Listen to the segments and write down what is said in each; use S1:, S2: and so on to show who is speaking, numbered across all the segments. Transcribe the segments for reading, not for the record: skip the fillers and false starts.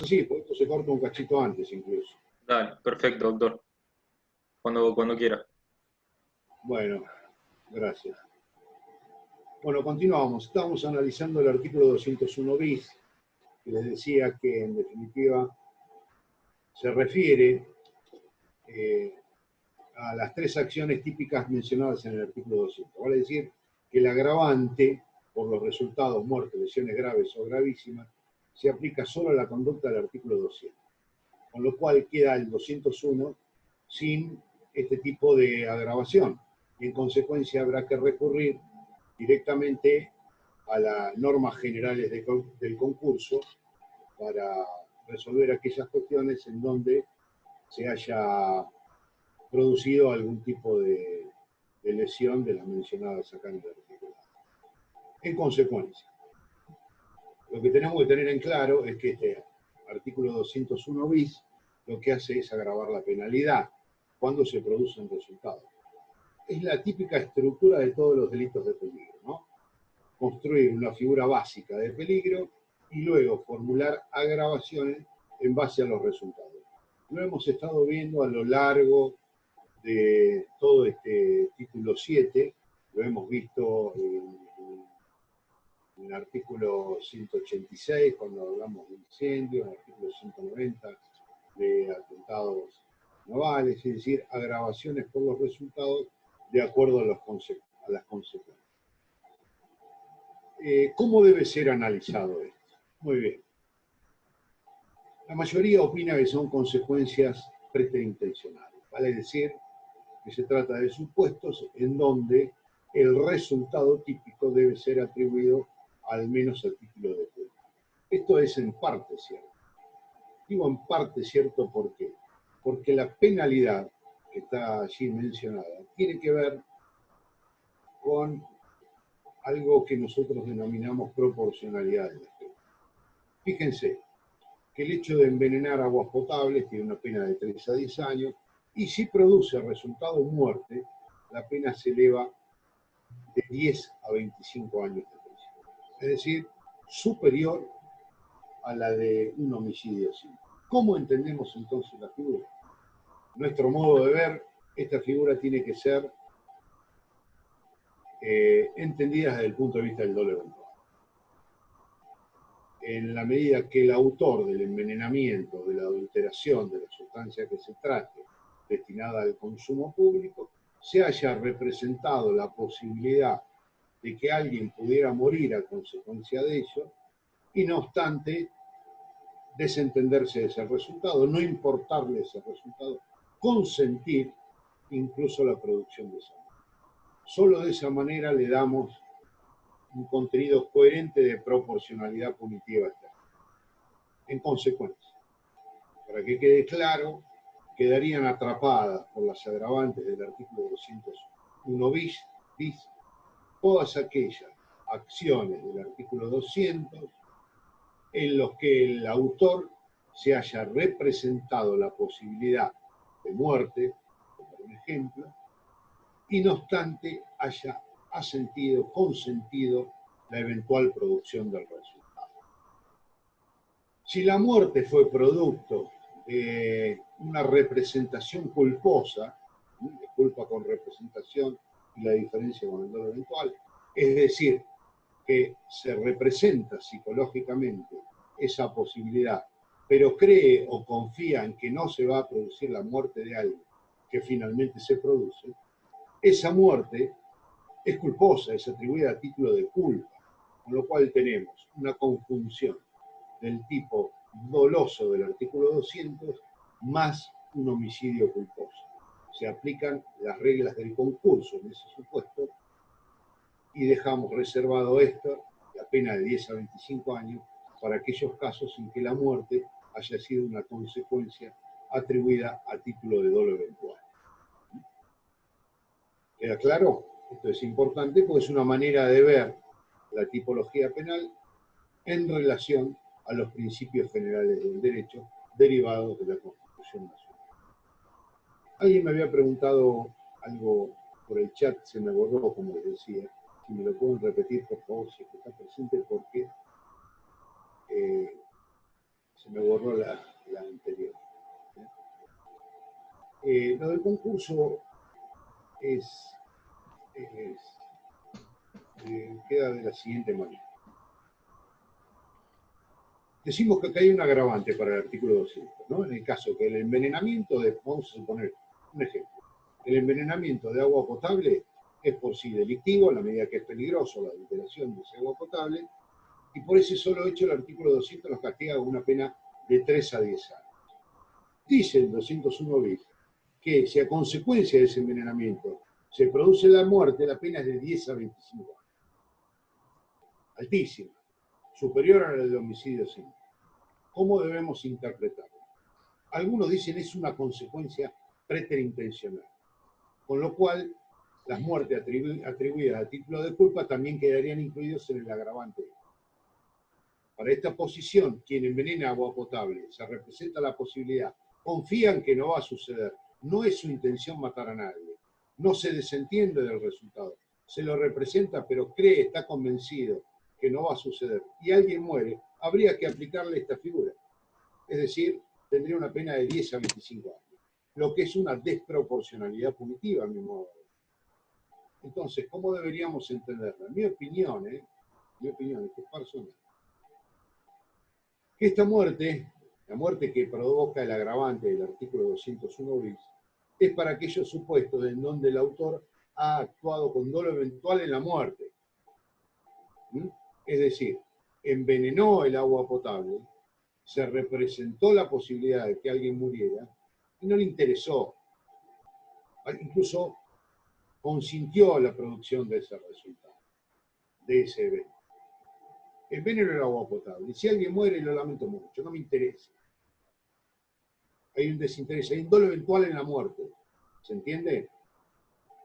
S1: Sí, porque esto se corta un cachito antes incluso.
S2: Dale, perfecto, doctor. Cuando quiera.
S1: Bueno, gracias. Bueno, continuamos. Estamos analizando el artículo 201 bis, que les decía que en definitiva se refiere a las tres acciones típicas mencionadas en el artículo 200. Vale decir que el agravante por los resultados, muerte, lesiones graves o gravísimas, se aplica solo a la conducta del artículo 200. Con lo cual queda el 201 sin este tipo de agravación. Y en consecuencia habrá que recurrir directamente a las normas generales del concurso para resolver aquellas cuestiones en donde se haya producido algún tipo de lesión de las mencionadas acá en el artículo. En consecuencia, lo que tenemos que tener en claro es que este artículo 201 bis lo que hace es agravar la penalidad cuando se producen resultados. Es la típica estructura de todos los delitos de peligro, ¿no? Construir una figura básica de peligro y luego formular agravaciones en base a los resultados. Lo hemos estado viendo a lo largo de todo este título 7, lo hemos visto en el artículo 186, cuando hablamos de incendios, en el artículo 190 de atentados navales, es decir, agravaciones por los resultados de acuerdo a las consecuencias. ¿Cómo debe ser analizado esto? Muy bien. La mayoría opina que son consecuencias preterintencionales, vale decir que se trata de supuestos en donde el resultado típico debe ser atribuido al menos al título de culpa. Esto es en parte cierto. Digo en parte cierto, ¿por qué? Porque la penalidad que está allí mencionada tiene que ver con algo que nosotros denominamos proporcionalidad de la pena. Fíjense que el hecho de envenenar aguas potables tiene una pena de 3 a 10 años y si produce resultado muerte, la pena se eleva de 10 a 25 años de prisión. Es decir, superior a la de un homicidio simple. ¿Cómo entendemos entonces la figura? Nuestro modo de ver, esta figura tiene que ser entendida desde el punto de vista del dolo eventual. En la medida que el autor del envenenamiento, de la adulteración de la sustancia que se trate, destinada al consumo público, se haya representado la posibilidad de que alguien pudiera morir a consecuencia de ello, y no obstante, desentenderse de ese resultado, no importarle ese resultado, consentir incluso la producción de sangre. Solo de esa manera le damos un contenido coherente de proporcionalidad punitiva externa. En consecuencia, para que quede claro, quedarían atrapadas por las agravantes del artículo 201 bis todas aquellas acciones del artículo 200 en los que el autor se haya representado la posibilidad de muerte, como un ejemplo, y no obstante haya asentido, consentido la eventual producción del resultado. Si la muerte fue producto de una representación culposa, de culpa con representación y la diferencia con el dolo eventual, es decir, que se representa psicológicamente esa posibilidad, pero cree o confía en que no se va a producir la muerte de alguien que finalmente se produce, esa muerte es culposa, es atribuida a título de culpa, con lo cual tenemos una conjunción del tipo doloso del artículo 200 más un homicidio culposo. Se aplican las reglas del concurso en ese supuesto y dejamos reservado esto, la pena de 10 a 25 años, para aquellos casos en que la muerte haya sido una consecuencia atribuida a título de dolo eventual. ¿Queda claro? Esto es importante porque es una manera de ver la tipología penal en relación a los principios generales del derecho derivados de la Constitución Nacional. Alguien me había preguntado algo por el chat, se me borró, como les decía. Si me lo pueden repetir, por favor, si está presente, porque Se me borró la anterior. Lo del concurso queda de la siguiente manera. Decimos que acá hay un agravante para el artículo 200, ¿no? En el caso que el envenenamiento vamos a suponer un ejemplo, el envenenamiento de agua potable es por sí delictivo, en la medida que es peligroso la adulteración de ese agua potable, y por ese solo hecho el artículo 200 nos castiga con una pena de 3 a 10 años. Dice el 201 bis que si a consecuencia de ese envenenamiento se produce la muerte, la pena es de 10 a 25 años. Altísima, superior a la del homicidio simple. ¿Cómo debemos interpretarlo? Algunos dicen es una consecuencia preterintencional, con lo cual las muertes atribuidas a título de culpa también quedarían incluidos en el agravante. Para esta posición, quien envenena agua potable, se representa la posibilidad, confían que no va a suceder, no es su intención matar a nadie, no se desentiende del resultado, se lo representa pero cree, está convencido que no va a suceder, y alguien muere, habría que aplicarle esta figura. Es decir, tendría una pena de 10 a 25 años, lo que es una desproporcionalidad punitiva, a mi modo de ver. Entonces, ¿cómo deberíamos entenderla? Mi opinión es que es personal, que esta muerte, la muerte que provoca el agravante del artículo 201 bis, es para aquellos supuestos en donde el autor ha actuado con dolo eventual en la muerte. Es decir, envenenó el agua potable, se representó la posibilidad de que alguien muriera y no le interesó. Incluso consintió la producción de ese resultado, de ese evento. Envenenó el agua potable. Y si alguien muere, lo lamento mucho, no me interesa. Hay un desinterés, hay un dolo eventual en la muerte. ¿Se entiende?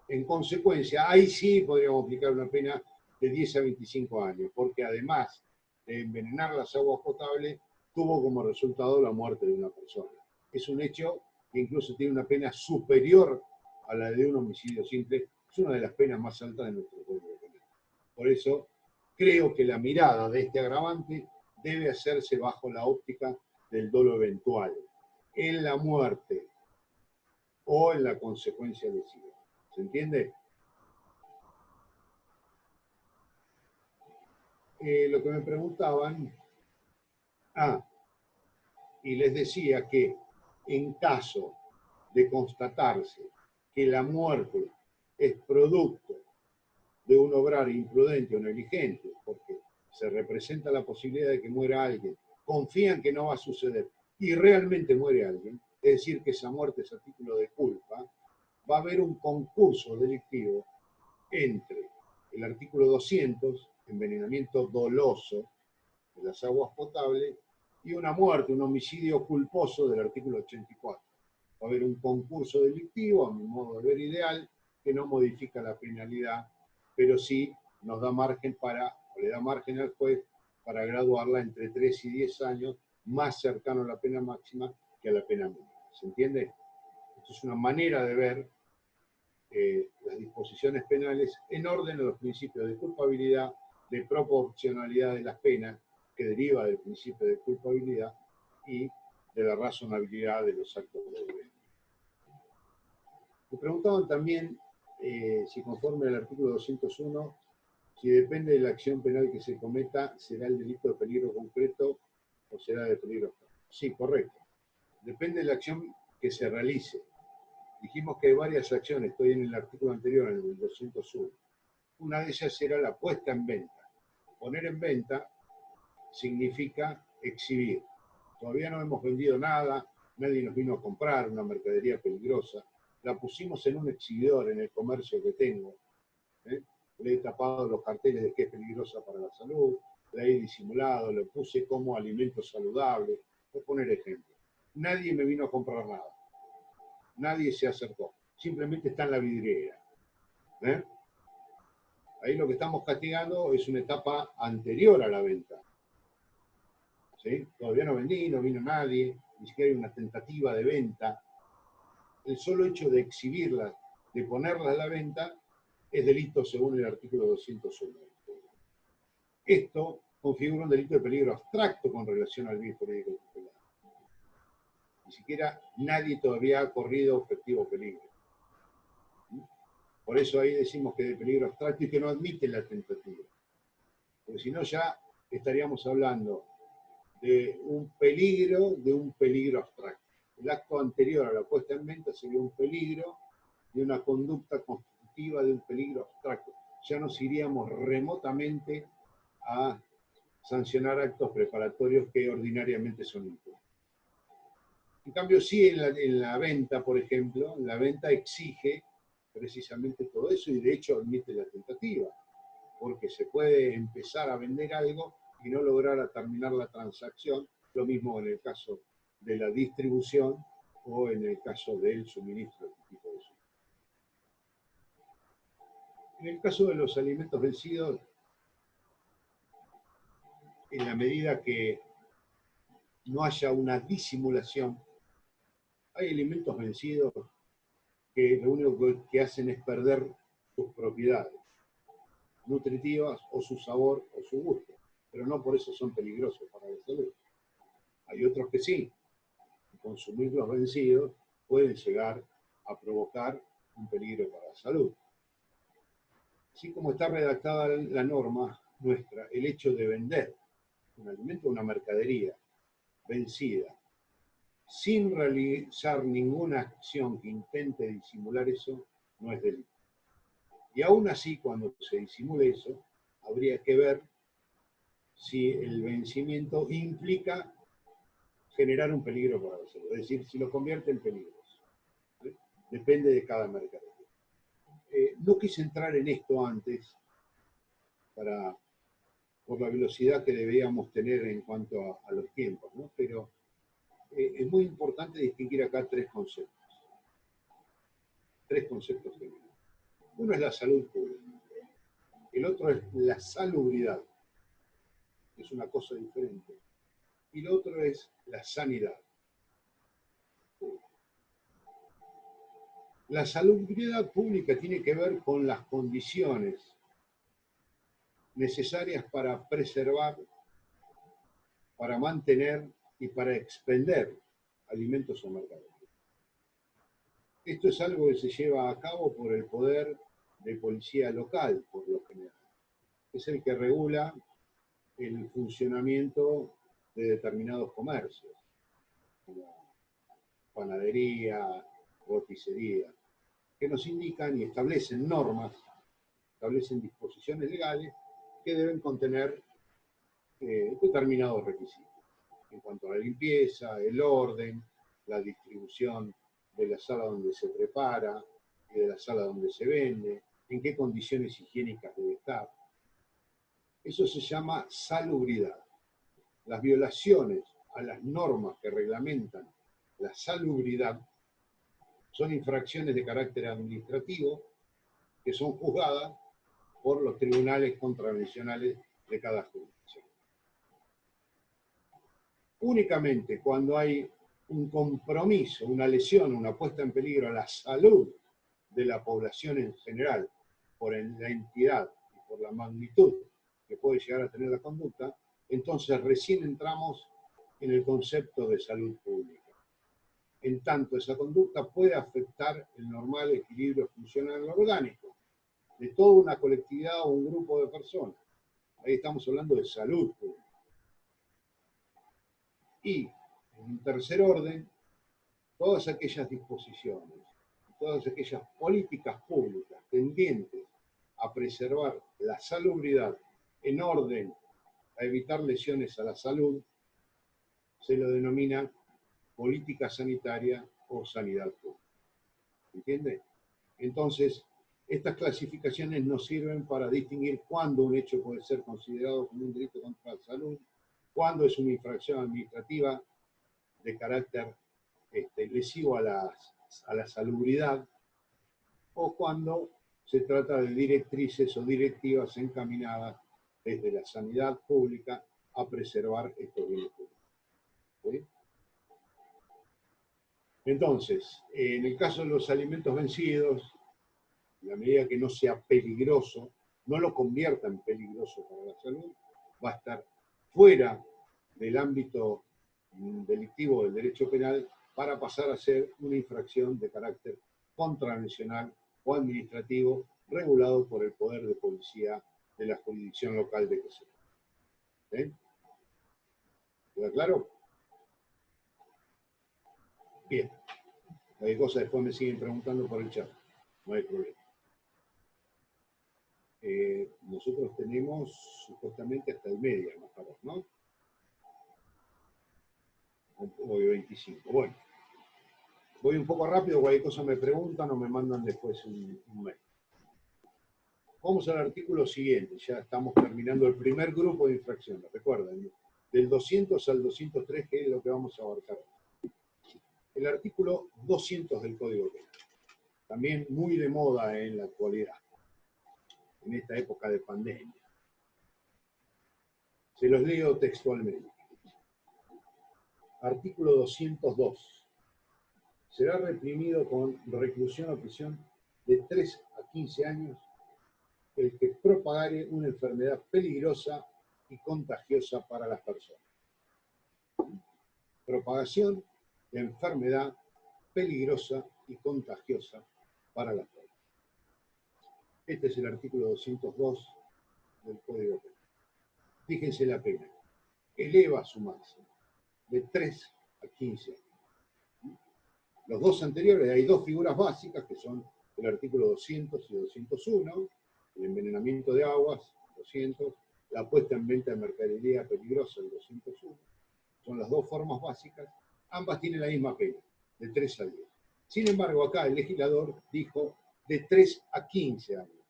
S1: En consecuencia, ahí sí podríamos aplicar una pena de 10 a 25 años, porque además de envenenar las aguas potables, tuvo como resultado la muerte de una persona. Es un hecho que incluso tiene una pena superior a la de un homicidio simple, es una de las penas más altas de nuestro Código Penal. Por eso, creo que la mirada de este agravante debe hacerse bajo la óptica del dolo eventual, en la muerte o en la consecuencia lesiva. ¿Se entiende? Lo que me preguntaban, y les decía que en caso de constatarse que la muerte es producto de un obrar imprudente o negligente, porque se representa la posibilidad de que muera alguien, confían que no va a suceder y realmente muere alguien, es decir, que esa muerte es a título de culpa, va a haber un concurso delictivo entre el artículo 200, envenenamiento doloso de las aguas potables, y una muerte, un homicidio culposo del artículo 84. Va a haber un concurso delictivo, a mi modo de ver ideal, que no modifica la penalidad, pero sí nos da margen le da margen al juez para graduarla entre 3 y 10 años, más cercano a la pena máxima que a la pena mínima. ¿Se entiende? Esto es una manera de ver las disposiciones penales en orden a los principios de culpabilidad, de proporcionalidad de las penas, que deriva del principio de culpabilidad, y de la razonabilidad de los actos de gobierno. Me preguntaban también si conforme al artículo 201, si depende de la acción penal que se cometa, será el delito de peligro concreto o será de peligro. Sí, correcto. Depende de la acción que se realice. Dijimos que hay varias acciones, estoy en el artículo anterior, en el 201. Una de ellas será la puesta en venta. Poner en venta significa exhibir. Todavía no hemos vendido nada, nadie nos vino a comprar una mercadería peligrosa. La pusimos en un exhibidor en el comercio que tengo. Le he tapado los carteles de que es peligrosa para la salud, la he disimulado, le puse como alimento saludable. Voy a poner ejemplo. Nadie me vino a comprar nada. Nadie se acercó. Simplemente está en la vidriera. Ahí lo que estamos castigando es una etapa anterior a la venta. ¿Sí? Todavía no vendí, no vino nadie, ni siquiera hay una tentativa de venta. El solo hecho de exhibirlas, de ponerlas a la venta, es delito según el artículo 201. Esto configura un delito de peligro abstracto con relación al bien jurídico tutelar. Ni siquiera nadie todavía ha corrido efectivo peligro. Por eso ahí decimos que de peligro abstracto y que no admite la tentativa. Porque si no ya estaríamos hablando de un peligro abstracto. El acto anterior a la puesta en venta sería un peligro de una conducta constitutiva de un peligro abstracto. Ya nos iríamos remotamente a sancionar actos preparatorios que ordinariamente son impunes. En cambio, sí en la venta, por ejemplo, la venta exige precisamente todo eso y de hecho admite la tentativa, porque se puede empezar a vender algo y no lograr terminar la transacción, lo mismo en el caso de la distribución o en el caso del suministro de este tipo de suministro. En el caso de los alimentos vencidos, en la medida que no haya una disimulación, hay alimentos vencidos que lo único que hacen es perder sus propiedades nutritivas o su sabor o su gusto, pero no por eso son peligrosos para la salud. Hay otros que sí, consumir los vencidos pueden llegar a provocar un peligro para la salud. Así como está redactada la norma nuestra, el hecho de vender un alimento o una mercadería vencida sin realizar ninguna acción que intente disimular eso, no es delito. Y aún así, cuando se disimule eso, habría que ver si el vencimiento implica generar un peligro para la salud, es decir, si lo convierte en peligroso. ¿Sí? Depende de cada mercado. No quise entrar en esto antes por la velocidad que deberíamos tener en cuanto a los tiempos, ¿no? Pero es muy importante distinguir acá tres conceptos generales. Uno es la salud pública, el otro es la salubridad, que es una cosa diferente, y el otro es la sanidad. La salubridad pública tiene que ver con las condiciones necesarias para preservar, para mantener y para expender alimentos o mercaderías. Esto es algo que se lleva a cabo por el poder de policía local, por lo general. Es el que regula el funcionamiento de determinados comercios, como panadería, roticería, que nos indican y establecen normas, establecen disposiciones legales que deben contener determinados requisitos en cuanto a la limpieza, el orden, la distribución de la sala donde se prepara y de la sala donde se vende, en qué condiciones higiénicas debe estar. Eso se llama salubridad. Las violaciones a las normas que reglamentan la salubridad son infracciones de carácter administrativo que son juzgadas por los tribunales contravencionales de cada jurisdicción. Únicamente cuando hay un compromiso, una lesión, una puesta en peligro a la salud de la población en general, por la entidad y por la magnitud que puede llegar a tener la conducta, entonces recién entramos en el concepto de salud pública. En tanto, esa conducta puede afectar el normal equilibrio funcional orgánico de toda una colectividad o un grupo de personas. Ahí estamos hablando de salud pública. Y, en tercer orden, todas aquellas disposiciones, todas aquellas políticas públicas tendientes a preservar la salubridad en orden a evitar lesiones a la salud, se lo denomina política sanitaria o sanidad pública. ¿Entiende? Entonces, estas clasificaciones nos sirven para distinguir cuándo un hecho puede ser considerado como un delito contra la salud, cuándo es una infracción administrativa de carácter lesivo a la salubridad, o cuando se trata de directrices o directivas encaminadas desde la sanidad pública a preservar estos bienes públicos. ¿Sí? Entonces, en el caso de los alimentos vencidos, en la medida que no sea peligroso, no lo convierta en peligroso para la salud, va a estar fuera del ámbito delictivo del derecho penal para pasar a ser una infracción de carácter contravencional o administrativo regulado por el poder de policía de la jurisdicción local de que se trata. ¿Bien? ¿Queda claro? Bien. Hay cosas después me siguen preguntando por el chat. No hay problema. Nosotros tenemos supuestamente hasta el media, más tarde, ¿no? Hoy 25. Bueno, voy un poco rápido, cualquier cosa me preguntan o me mandan después un mail. Vamos al artículo siguiente, ya estamos terminando el primer grupo de infracciones, recuerden, del 200 al 203, que es lo que vamos a abarcar. El artículo 200 del Código Penal, también muy de moda en la actualidad, en esta época de pandemia. Se los leo textualmente. Artículo 202. Será reprimido con reclusión o prisión de 3 a 15 años el que propagare una enfermedad peligrosa y contagiosa para las personas. Propagación de enfermedad peligrosa y contagiosa para las personas. Este es el artículo 202 del Código Penal. Fíjense la pena. Eleva su máximo de 3 a 15 años. Los dos anteriores, hay dos figuras básicas que son el artículo 200 y 201, el envenenamiento de aguas, 200, la puesta en venta de mercadería peligrosa, el 201. Son las dos formas básicas. Ambas tienen la misma pena, de 3 a 10. Sin embargo, acá el legislador dijo de 3 a 15 años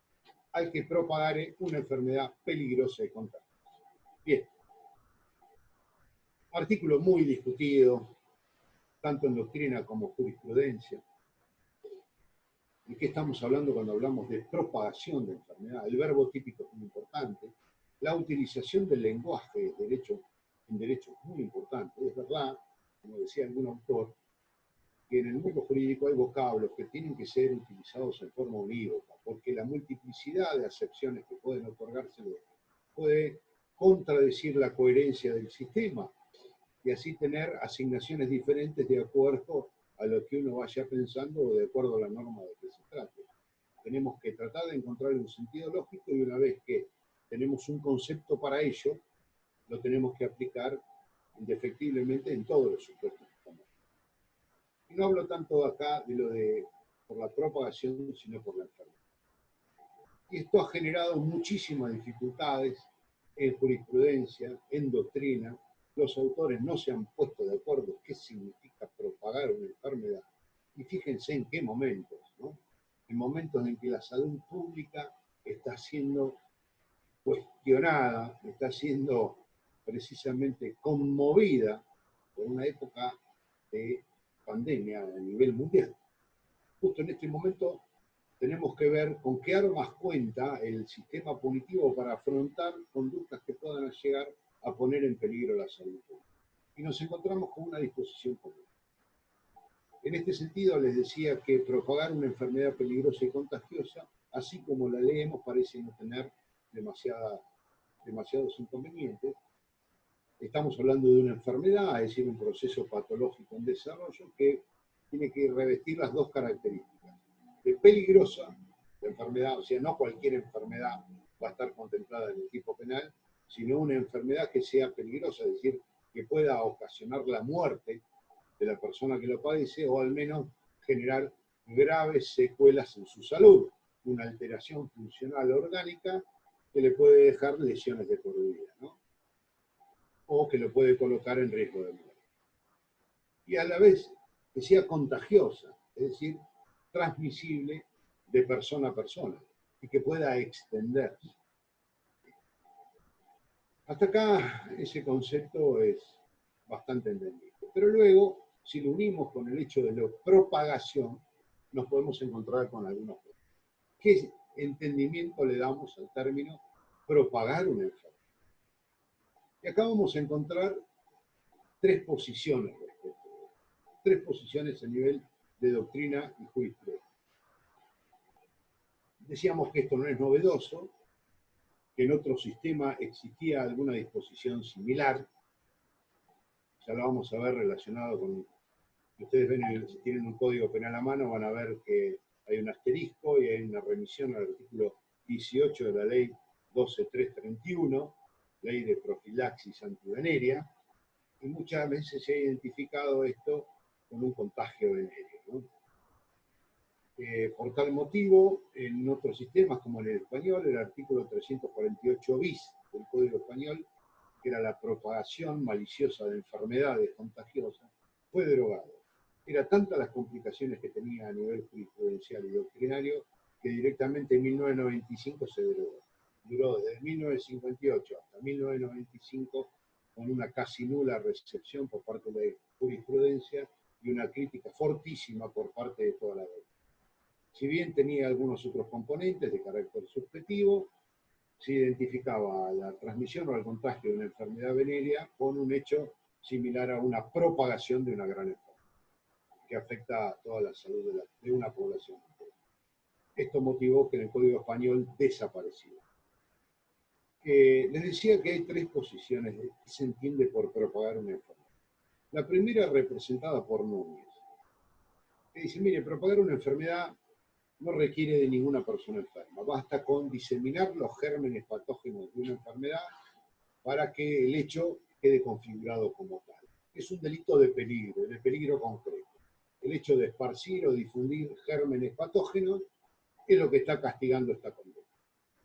S1: al que propagare una enfermedad peligrosa y contagiosa. Bien. Artículo muy discutido, tanto en doctrina como jurisprudencia. ¿De qué estamos hablando cuando hablamos de propagación de enfermedad? El verbo típico es muy importante. La utilización del lenguaje en derecho es muy importante. Es verdad, como decía algún autor, que en el mundo jurídico hay vocablos que tienen que ser utilizados en forma unívoca, porque la multiplicidad de acepciones que pueden otorgárselo puede contradecir la coherencia del sistema y así tener asignaciones diferentes de acuerdo a lo que uno vaya pensando o de acuerdo a la norma de que se trate. Tenemos que tratar de encontrar un sentido lógico y una vez que tenemos un concepto para ello, lo tenemos que aplicar indefectiblemente en todos los supuestos. Y no hablo tanto acá de lo de por la propagación, sino por la enfermedad. Y esto ha generado muchísimas dificultades en jurisprudencia, en doctrina. Los autores no se han puesto de acuerdo qué significa propagar una enfermedad. Y fíjense en qué momentos, ¿no? En momentos en que la salud pública está siendo cuestionada, está siendo precisamente conmovida por una época de pandemia a nivel mundial. Justo en este momento tenemos que ver con qué armas cuenta el sistema punitivo para afrontar conductas que puedan llegar a poner en peligro la salud pública. Y nos encontramos con una disposición común. En este sentido, les decía que propagar una enfermedad peligrosa y contagiosa, así como la leemos, parece no tener demasiados inconvenientes. Estamos hablando de una enfermedad, es decir, un proceso patológico en desarrollo que tiene que revestir las dos características. De peligrosa, la enfermedad, o sea, no cualquier enfermedad va a estar contemplada en el tipo penal, sino una enfermedad que sea peligrosa, es decir, que pueda ocasionar la muerte de la persona que lo padece o al menos generar graves secuelas en su salud, una alteración funcional orgánica que le puede dejar lesiones de por vida, ¿no? O que lo puede colocar en riesgo de muerte. Y a la vez que sea contagiosa, es decir, transmisible de persona a persona y que pueda extenderse. Hasta acá ese concepto es bastante entendible. Pero luego, si lo unimos con el hecho de la propagación, nos podemos encontrar con algunos problemas. ¿Qué entendimiento le damos al término propagar una enfermedad? Y acá vamos a encontrar tres posiciones a nivel de doctrina y jurisprudencia. Decíamos que esto no es novedoso, que en otro sistema existía alguna disposición similar, ya lo vamos a ver relacionado con Ustedes ven, si tienen un código penal a mano, van a ver que hay un asterisco y hay una remisión al artículo 18 de la ley 12331, ley de profilaxis antivenérea, y muchas veces se ha identificado esto con un contagio venéreo, ¿no? Por tal motivo, en otros sistemas, como en el español, el artículo 348 bis del Código Español, que era la propagación maliciosa de enfermedades contagiosas, fue derogado. Era tantas las complicaciones que tenía a nivel jurisprudencial y doctrinario que directamente en 1995 se derogó. Duró desde 1958 hasta 1995 con una casi nula recepción por parte de la jurisprudencia y una crítica fortísima por parte de toda la doctrina. Si bien tenía algunos otros componentes de carácter subjetivo, se identificaba la transmisión o el contagio de una enfermedad venérea con un hecho similar a una propagación de una gran enfermedad que afecta a toda la salud de una población. Esto motivó que en el Código Español desapareciera. Les decía que hay tres posiciones que se entiende por propagar una enfermedad. La primera representada por Núñez, que dice, mire, propagar una enfermedad no requiere de ninguna persona enferma, basta con diseminar los gérmenes patógenos de una enfermedad para que el hecho quede configurado como tal. Es un delito de peligro concreto. El hecho de esparcir o difundir gérmenes patógenos es lo que está castigando esta condena.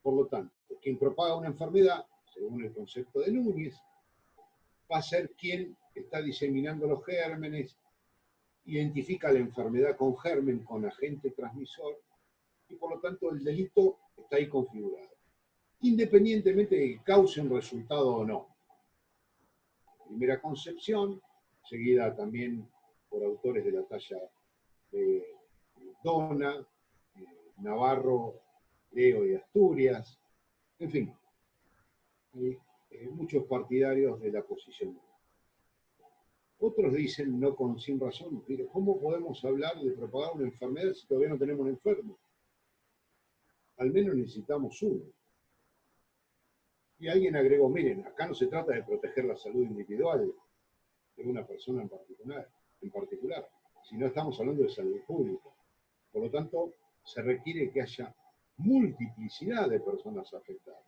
S1: Por lo tanto, quien propaga una enfermedad, según el concepto de Núñez, va a ser quien está diseminando los gérmenes, identifica la enfermedad con germen, con agente transmisor, y por lo tanto el delito está ahí configurado, independientemente de que cause un resultado o no. Primera concepción, seguida también por autores de la talla de Dona, Navarro, Leo y Asturias, en fin, hay muchos partidarios de la posición. Otros dicen, no sin razón, pero ¿cómo podemos hablar de propagar una enfermedad si todavía no tenemos un enfermo? Al menos necesitamos uno. Y alguien agregó, miren, acá no se trata de proteger la salud individual de una persona en particular, sino estamos hablando de salud pública. Por lo tanto, se requiere que haya multiplicidad de personas afectadas.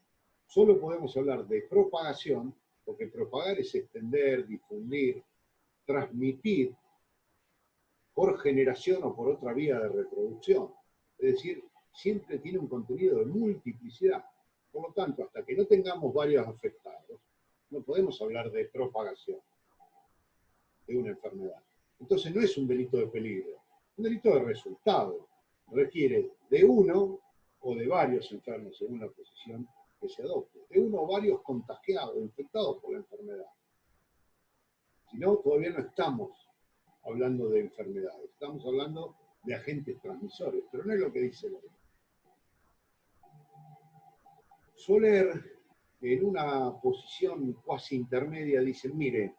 S1: Solo podemos hablar de propagación, porque propagar es extender, difundir, transmitir por generación o por otra vía de reproducción. Es decir, siempre tiene un contenido de multiplicidad. Por lo tanto, hasta que no tengamos varios afectados, no podemos hablar de propagación de una enfermedad. Entonces no es un delito de peligro, un delito de resultado. Requiere de uno o de varios enfermos, según la posición que se adopte, de uno o varios contagiados, infectados por la enfermedad. Si no, todavía no estamos hablando de enfermedades, estamos hablando de agentes transmisores, pero no es lo que dice la ley. Soler, en una posición cuasi intermedia, dice, mire,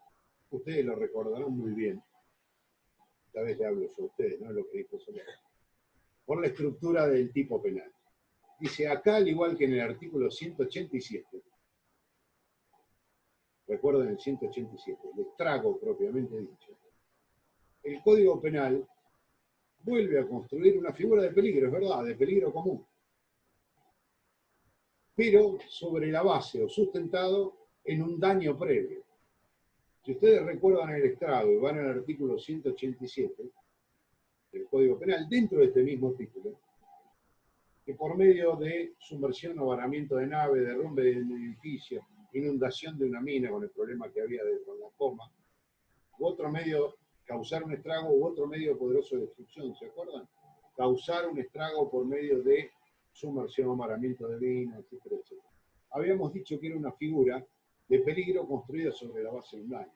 S1: ustedes lo recordarán muy bien, esta vez le hablo yo a ustedes, no es lo que dijo Soler, por la estructura del tipo penal. Dice, acá, al igual que en el artículo 187, recuerden el 187, el estrago propiamente dicho, el Código Penal vuelve a construir una figura de peligro, es verdad, de peligro común, pero sobre la base o sustentado en un daño previo. Si ustedes recuerdan el estrago y van al artículo 187 del Código Penal, dentro de este mismo título, que por medio de sumersión o varamiento de nave, derrumbe de un edificio, inundación de una mina con el problema que había con la coma, u otro medio, causar un estrago u otro medio poderoso de destrucción, ¿se acuerdan? Causar un estrago por medio de sumersión, varamiento de mina, etcétera, etcétera. Habíamos dicho que era una figura de peligro construida sobre la base de un daño,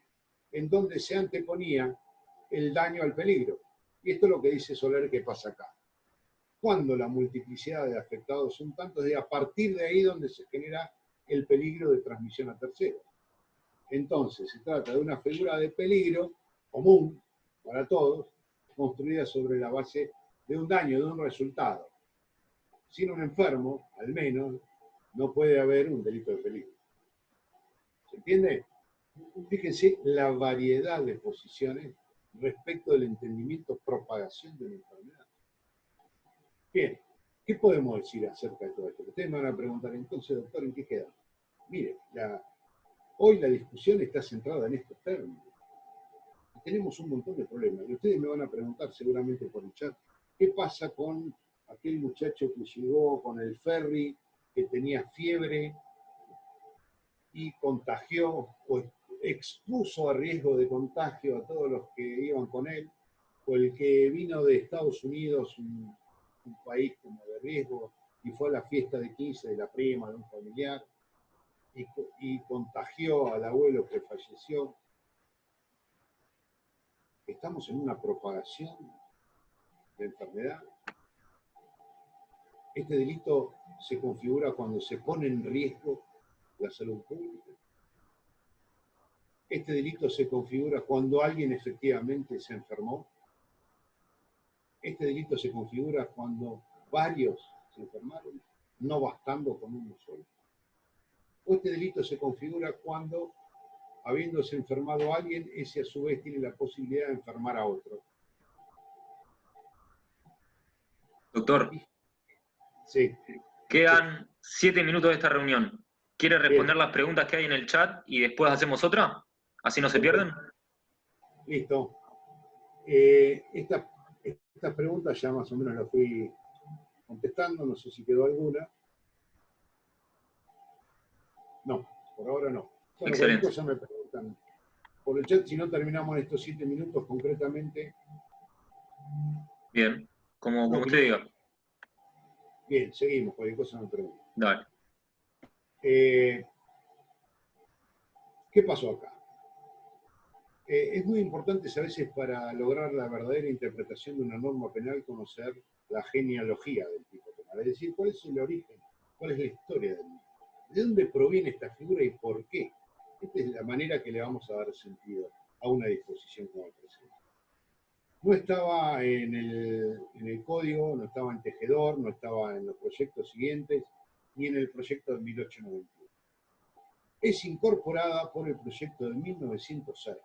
S1: en donde se anteponía el daño al peligro. Y esto es lo que dice Soler que pasa acá. Cuando la multiplicidad de afectados son tantos, es a partir de ahí donde se genera el peligro de transmisión a terceros. Entonces, se trata de una figura de peligro común para todos, construida sobre la base de un daño, de un resultado. Sin un enfermo, al menos, no puede haber un delito de peligro. ¿Se entiende? Fíjense la variedad de posiciones respecto del entendimiento propagación de una enfermedad. Bien, ¿qué podemos decir acerca de todo esto? Ustedes me van a preguntar, entonces, doctor, ¿en qué queda? Mire, hoy la discusión está centrada en estos términos. Tenemos un montón de problemas. Y ustedes me van a preguntar seguramente por el chat, ¿qué pasa con aquel muchacho que llegó con el ferry, que tenía fiebre y contagió o expuso a riesgo de contagio a todos los que iban con él? O el que vino de Estados Unidos, un país como de riesgo, y fue a la fiesta de 15 de la prima de un familiar y contagió al abuelo que falleció. Estamos en una propagación de enfermedad. Este delito se configura cuando se pone en riesgo la salud pública. Este delito se configura cuando alguien efectivamente se enfermó. Este delito se configura cuando varios se enfermaron, no bastando con uno solo. O este delito se configura cuando, habiéndose enfermado a alguien, ese a su vez tiene la posibilidad de enfermar a otro.
S2: Doctor,
S1: sí.
S2: Quedan 7 minutos de esta reunión. ¿Quiere responder
S1: Bien.
S2: las preguntas que hay en el chat y después hacemos otra? ¿Así no se pierden?
S1: Listo. Estas preguntas ya más o menos las fui contestando, no sé si quedó alguna. No, por ahora no. Bueno, cualquier
S2: Excelente.
S1: cosa me preguntan por el chat, si no terminamos en estos 7 minutos concretamente.
S2: Bien, como usted diga.
S1: Bien, seguimos, cualquier cosa me preguntan.
S2: Dale.
S1: ¿Qué pasó acá? Es muy importante a veces para lograr la verdadera interpretación de una norma penal conocer la genealogía del tipo penal, es decir, cuál es el origen, cuál es la historia del mismo, de dónde proviene esta figura y por qué. Esta es la manera que le vamos a dar sentido a una disposición como el presente. No estaba en el código, no estaba en Tejedor, no estaba en los proyectos siguientes, ni en el proyecto de 1891. Es incorporada por el proyecto de 1906.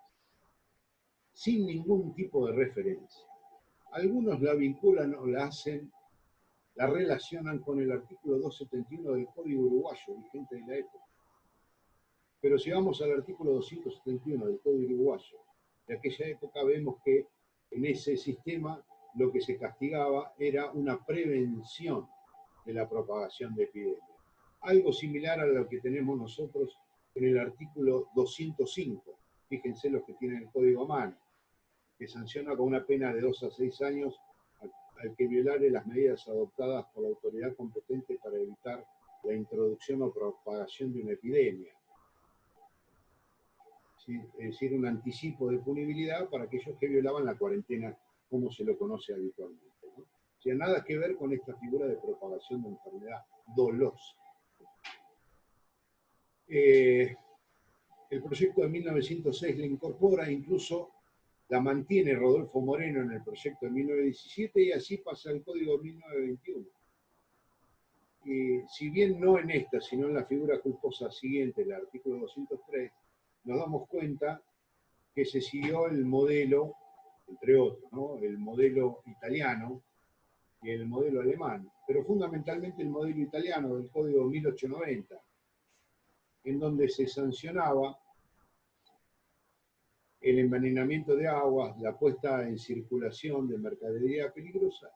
S1: Sin ningún tipo de referencia. Algunos la vinculan o la hacen, la relacionan con el artículo 271 del Código Uruguayo, vigente de la época. Pero si vamos al artículo 271 del Código Uruguayo de aquella época, vemos que en ese sistema lo que se castigaba era una prevención de la propagación de epidemias. Algo similar a lo que tenemos nosotros en el artículo 205. Fíjense los que tienen el código a mano, que sanciona con una pena de 2 a 6 años al que violare las medidas adoptadas por la autoridad competente para evitar la introducción o propagación de una epidemia. ¿Sí? Es decir, un anticipo de punibilidad para aquellos que violaban la cuarentena, como se lo conoce habitualmente, ¿no? O sea, nada que ver con esta figura de propagación de enfermedad dolosa. El proyecto de 1906 le incorpora, incluso la mantiene Rodolfo Moreno en el proyecto de 1917 y así pasa el Código de 1921. Y si bien no en esta, sino en la figura culposa siguiente, el artículo 203, nos damos cuenta que se siguió el modelo, entre otros, ¿no? El modelo italiano y el modelo alemán, pero fundamentalmente el modelo italiano del Código 1890, en donde se sancionaba el envenenamiento de aguas, la puesta en circulación de mercadería peligrosa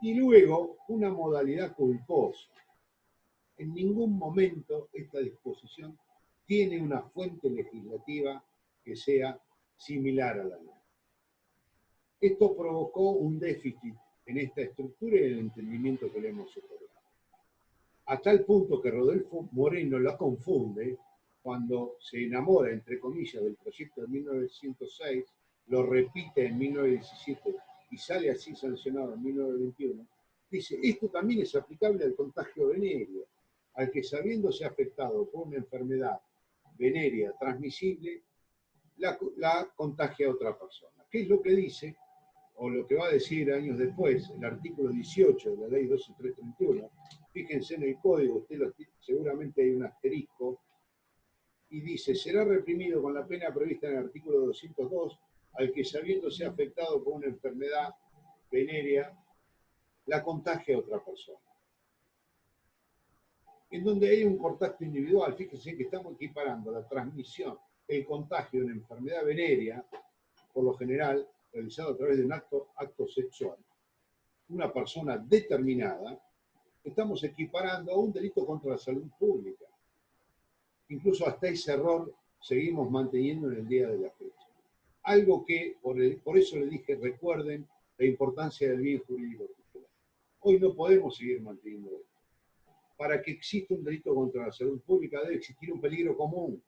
S1: y luego una modalidad culposa. En ningún momento esta disposición tiene una fuente legislativa que sea similar a la ley. Esto provocó un déficit en esta estructura y en el entendimiento que le hemos otorgado. A tal punto que Rodolfo Moreno la confunde cuando se enamora, entre comillas, del proyecto de 1906, lo repite en 1917 y sale así sancionado en 1921, dice, esto también es aplicable al contagio venéreo, al que sabiéndose afectado por una enfermedad venérea transmisible, la contagia a otra persona. ¿Qué es lo que dice? O lo que va a decir años después, el artículo 18 de la ley 12331, fíjense en el código, seguramente hay un asterisco, y dice, será reprimido con la pena prevista en el artículo 202 al que sabiéndose afectado por una enfermedad venérea, la contagia a otra persona. En donde hay un contacto individual, fíjense que estamos equiparando la transmisión, el contagio de una enfermedad venérea, por lo general realizado a través de un acto sexual, una persona determinada, estamos equiparando a un delito contra la salud pública. Incluso hasta ese error seguimos manteniendo en el día de la fecha. Algo que, por eso le dije, recuerden la importancia del bien jurídico tutelar. Hoy no podemos seguir manteniendo esto. Para que exista un delito contra la salud pública debe existir un peligro común.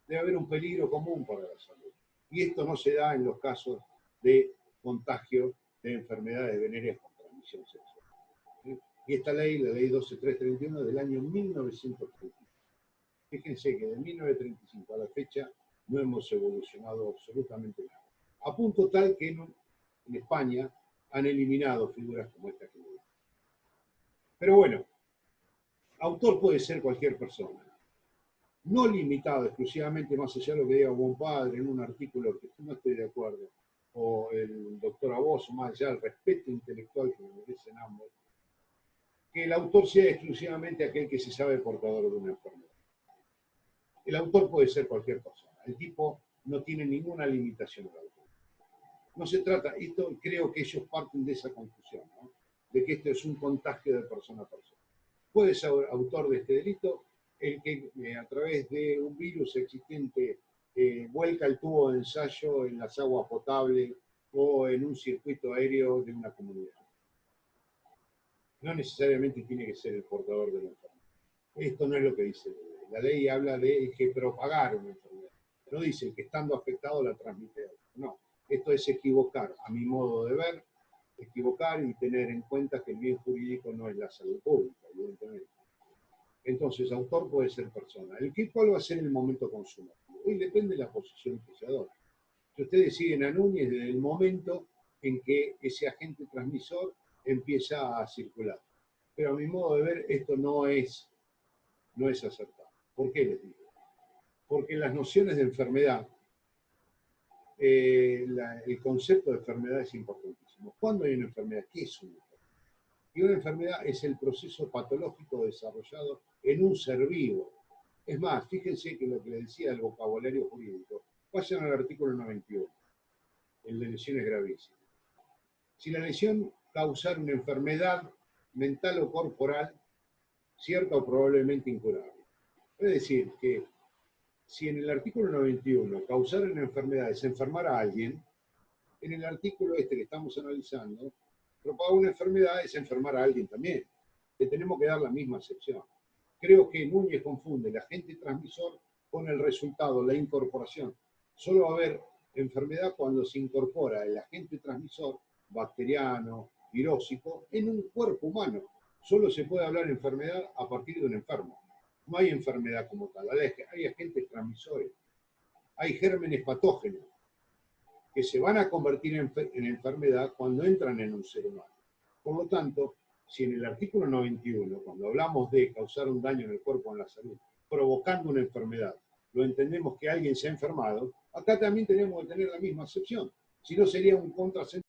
S1: Debe haber un peligro común para la salud. Y esto no se da en los casos de contagio de enfermedades venéreas con transmisión sexual. Y esta ley, la ley 12331 del año 1935. Fíjense que de 1935 a la fecha no hemos evolucionado absolutamente nada. A punto tal que en España han eliminado figuras como esta que le digo. Pero bueno, autor puede ser cualquier persona. No limitado exclusivamente, más allá de lo que diga un padre en un artículo que no estoy de acuerdo, o el doctor Aboso, más allá del respeto intelectual que me merecen ambos, que el autor sea exclusivamente aquel que se sabe portador de una enfermedad. El autor puede ser cualquier persona. El tipo no tiene ninguna limitación al autor. No se trata, esto creo que ellos parten de esa confusión, ¿no? De que esto es un contagio de persona a persona. Puede ser autor de este delito el que a través de un virus existente vuelca el tubo de ensayo en las aguas potables o en un circuito aéreo de una comunidad. No necesariamente tiene que ser el portador de la enfermedad. Esto no es lo que dice la ley. La ley habla de que propagar una enfermedad. No dice que estando afectado la transmite. No, esto es equivocar, a mi modo de ver, equivocar y tener en cuenta que el bien jurídico no es la salud pública, evidentemente. Entonces, autor puede ser persona. ¿Cuál va a ser el momento consumativo? Hoy depende de la posición que se adopte. Si ustedes siguen a Núñez desde el momento en que ese agente transmisor empieza a circular. Pero a mi modo de ver, esto no es acertado. ¿Por qué les digo? Porque las nociones de enfermedad, el concepto de enfermedad es importantísimo. ¿Cuándo hay una enfermedad? ¿Qué es una enfermedad? Y una enfermedad es el proceso patológico desarrollado en un ser vivo. Es más, fíjense que lo que le decía el vocabulario jurídico, vayan al artículo 91, el de lesiones gravísimas. Si la lesión causara una enfermedad mental o corporal, cierta o probablemente incurable. Es decir, que si en el artículo 91 causar una enfermedad es enfermar a alguien, en el artículo este que estamos analizando, propagar una enfermedad es enfermar a alguien también. Le tenemos que dar la misma excepción. Creo que Núñez confunde el agente transmisor con el resultado, la incorporación. Solo va a haber enfermedad cuando se incorpora el agente transmisor bacteriano, virósico, en un cuerpo humano. Solo se puede hablar de enfermedad a partir de un enfermo. No hay enfermedad como tal, hay agentes transmisores, hay gérmenes patógenos que se van a convertir en enfermedad cuando entran en un ser humano. Por lo tanto, si en el artículo 91, cuando hablamos de causar un daño en el cuerpo o en la salud, provocando una enfermedad, lo entendemos que alguien se ha enfermado, acá también tenemos que tener la misma excepción. Si no, sería un contrasentido.